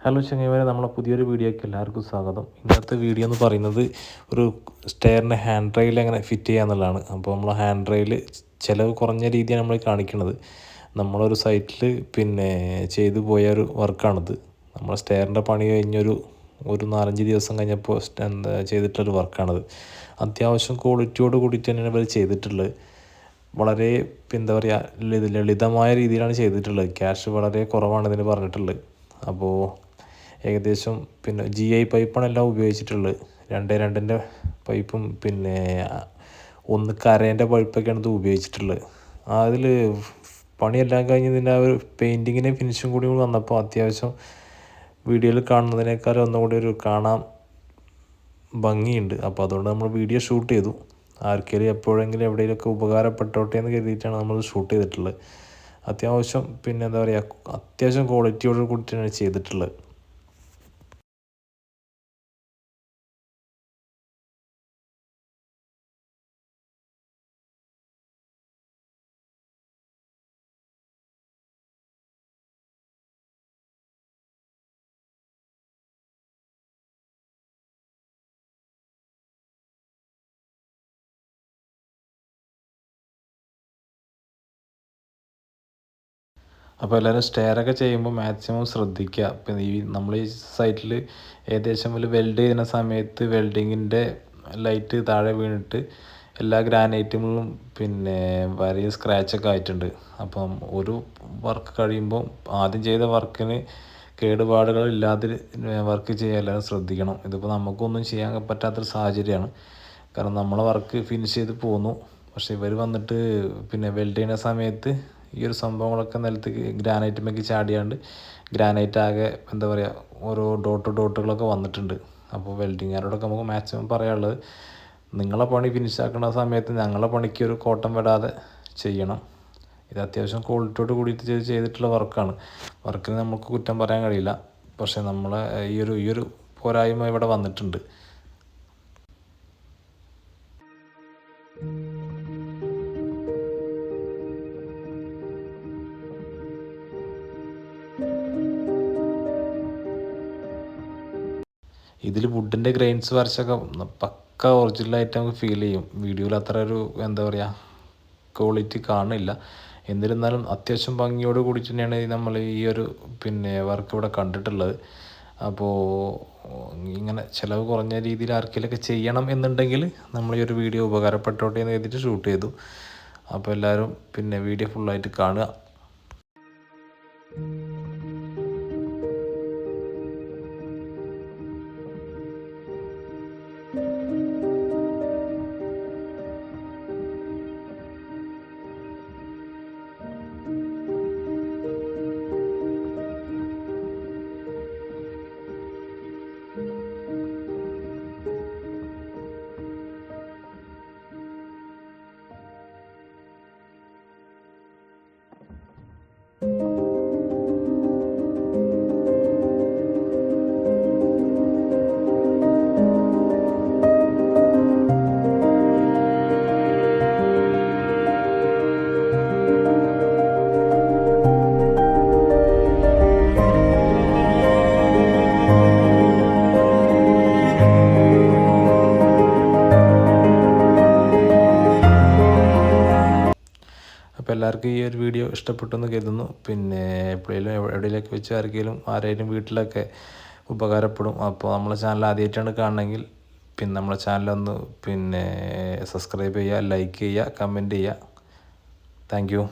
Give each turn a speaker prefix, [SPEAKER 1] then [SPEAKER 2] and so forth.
[SPEAKER 1] Hello ചങ്ങായിമാരെ, നമ്മളെ പുതിയൊരു വീഡിയോയ്ക്ക് എല്ലാവർക്കും സ്വാഗതം. ഇന്നത്തെ വീഡിയോ എന്ന് പറയുന്നത് ഒരു സ്റ്റെയറിൻ്റെ ഹാൻഡ് റെയിൽ എങ്ങനെ ഫിറ്റ് ചെയ്യുക എന്നുള്ളതാണ്. അപ്പോൾ നമ്മൾ ഹാൻഡ് റെയിൽ ചിലവ് കുറഞ്ഞ രീതിയാണ് നമ്മൾ കാണിക്കുന്നത്. നമ്മളൊരു സൈറ്റിൽ ചെയ്തു പോയ ഒരു വർക്കാണിത്. നമ്മൾ സ്റ്റെയറിൻ്റെ പണി കഴിഞ്ഞൊരു 4-5 ദിവസം കഴിഞ്ഞപ്പോൾ ചെയ്തിട്ടുള്ളൊരു വർക്കാണിത്. അത്യാവശ്യം ക്വാളിറ്റിയോട് കൂടിയിട്ട് തന്നെയാണ് ഇവർ ചെയ്തിട്ടുള്ളത്. വളരെ ലളിതമായ രീതിയിലാണ് ചെയ്തിട്ടുള്ളത്. ക്യാഷ് വളരെ കുറവാണ് ഇതിന് പറഞ്ഞിട്ടുള്ളത്. അപ്പോൾ ഏകദേശം GI പൈപ്പാണ് എല്ലാം ഉപയോഗിച്ചിട്ടുള്ളത്. 2-2 പൈപ്പും ഒന്ന് കരേൻ്റെ പൈപ്പൊക്കെയാണ് ഇത് ഉപയോഗിച്ചിട്ടുള്ളത്. അതിൽ പണിയെല്ലാം കഴിഞ്ഞ് ഇതിൻ്റെ ഒരു പെയിൻറ്റിങ്ങിൻ്റെ ഫിനിഷും കൂടി വന്നപ്പോൾ അത്യാവശ്യം വീഡിയോയിൽ കാണുന്നതിനേക്കാളും ഒന്നുകൂടി ഒരു കാണാൻ ഭംഗിയുണ്ട്. അപ്പോൾ അതുകൊണ്ട് നമ്മൾ വീഡിയോ ഷൂട്ട് ചെയ്തു. ആർക്കെങ്കിലും എപ്പോഴെങ്കിലും എവിടെയെങ്കിലുമൊക്കെ ഉപകാരപ്പെട്ടോട്ടെ എന്ന് കരുതിയിട്ടാണ് നമ്മൾ ഷൂട്ട് ചെയ്തിട്ടുള്ളത്. അത്യാവശ്യം അത്യാവശ്യം ക്വാളിറ്റിയോട് കൂടിയിട്ടാണ് ചെയ്തിട്ടുള്ളത്. അപ്പോൾ എല്ലാവരും സ്റ്റെയറൊക്കെ ചെയ്യുമ്പോൾ മാക്സിമം ശ്രദ്ധിക്കുക. നമ്മൾ ഈ സൈറ്റിൽ ഏകദേശം വെൽഡ് ചെയ്യുന്ന സമയത്ത് വെൽഡിങ്ങിൻ്റെ ലൈറ്റ് താഴെ വീണിട്ട് എല്ലാ ഗ്രാനൈറ്റുകളും വലിയ സ്ക്രാച്ചൊക്കെ ആയിട്ടുണ്ട്. അപ്പം ഒരു വർക്ക് കഴിയുമ്പോൾ ആദ്യം ചെയ്ത വർക്കിന് കേടുപാടുകൾ ഇല്ലാതെ വർക്ക് ചെയ്യാൻ എല്ലാവരും ശ്രദ്ധിക്കണം. ഇതിപ്പോൾ നമുക്കൊന്നും ചെയ്യാൻ പറ്റാത്തൊരു സാഹചര്യമാണ്. കാരണം നമ്മളെ വർക്ക് ഫിനിഷ് ചെയ്ത് പോന്നു. പക്ഷേ ഇവർ വന്നിട്ട് വെൽഡ് ചെയ്യുന്ന സമയത്ത് ഈ ഒരു സംഭവങ്ങളൊക്കെ നിലത്ത് ഗ്രാനൈറ്റുമേക്ക് ചാടിയാണ്ട് ഗ്രാനൈറ്റ് ആകെ ഓരോ ഡോട്ടുകളൊക്കെ വന്നിട്ടുണ്ട്. അപ്പോൾ വെൽഡിങ്ങുകാരോടൊക്കെ നമുക്ക് മാക്സിമം പറയാനുള്ളത്, നിങ്ങളെ പണി ഫിനിഷാക്കുന്ന സമയത്ത് ഞങ്ങളെ പണിക്ക് ഒരു കോട്ടം വിടാതെ ചെയ്യണം. ഇത് അത്യാവശ്യം ക്വാളിറ്റിയോട് കൂടിയിട്ട് ചെയ്തിട്ടുള്ള വർക്കാണ്. വർക്കിന് നമുക്ക് കുറ്റം പറയാൻ കഴിയില്ല. പക്ഷേ നമ്മളെ ഈ ഒരു പോരായ്മ ഇവിടെ വന്നിട്ടുണ്ട്. ഇതിൽ വുഡിൻ്റെ ഗ്രെയിൻസ് വരച്ചൊക്കെ പക്ക ഒറിജിനലായിട്ട് നമുക്ക് ഫീൽ ചെയ്യും. വീഡിയോയിൽ അത്ര ഒരു ക്വാളിറ്റി കാണില്ല. എന്നിരുന്നാലും അത്യാവശ്യം ഭംഗിയോട് കൂടി തന്നെയാണ് നമ്മൾ ഈ ഒരു വർക്ക് ഇവിടെ കണ്ടിട്ടുള്ളത്. അപ്പോൾ ഇങ്ങനെ ചിലവ് കുറഞ്ഞ രീതിയിൽ ആർക്കെങ്കിലുമൊക്കെ ചെയ്യണം എന്നുണ്ടെങ്കിൽ നമ്മൾ ഈ ഒരു വീഡിയോ ഉപകാരപ്പെട്ടോട്ടെ എന്ന് എഴുതിയിട്ട് ഷൂട്ട് ചെയ്തു. അപ്പോൾ എല്ലാവരും വീഡിയോ ഫുള്ളായിട്ട് കാണുക. അപ്പോൾ എല്ലാവർക്കും ഈ ഒരു വീഡിയോ ഇഷ്ടപ്പെട്ടെന്ന് കരുതുന്നു. എപ്പോഴേലും എവിടെയെങ്കിലൊക്കെ വെച്ച് ആരെങ്കിലും വീട്ടിലൊക്കെ ഉപകാരപ്പെടും. അപ്പോൾ നമ്മളെ ചാനൽ ആദ്യമായിട്ടാണ് കാണണമെങ്കിൽ നമ്മളെ ചാനലൊന്ന് സബ്സ്ക്രൈബ് ചെയ്യുക, ലൈക്ക് ചെയ്യുക, കമൻറ്റ് ചെയ്യുക. Thank you.